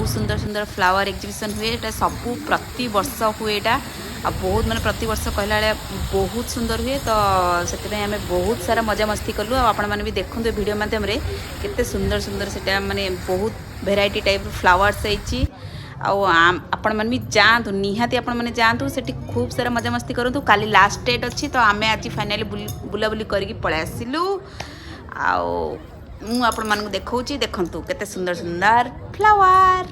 बहुत सुंदर सुंदर फ्लावर एग्जिबिशन हुए एटा सबू प्रति वर्ष हुए एटा आ बहुत माने प्रति वर्ष कहला बहुत सुंदर हुए तो से आम बहुत सारा मजा मस्ती कलु आपण मैंने भी देखु वीडियो माध्यम केते सुंदर सुंदर से माने बहुत भेराइटी टाइप फ्लावर्स है आपण मैंने भी जातु निहाती आपण मैंने जातु से खूब सारा मजा मस्ती करूँ काली लास्ट डेट अच्छी तो आम आज फाइनाली बुलाबुली करके पलि आसिलु आपण मानक देखौची देखंतु केते सुंदर सुंदर फ्लावर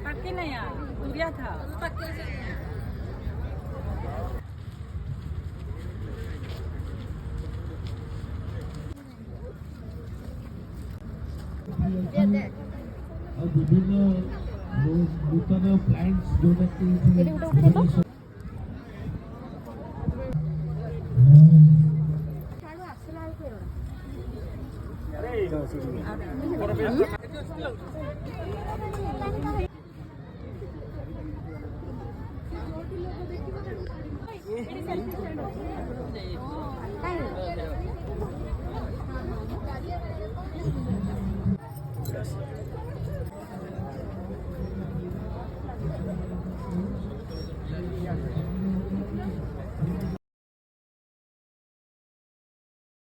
पक्के नहीं यार दूरिया था और विभिन्न नूतन प्लांट्स जो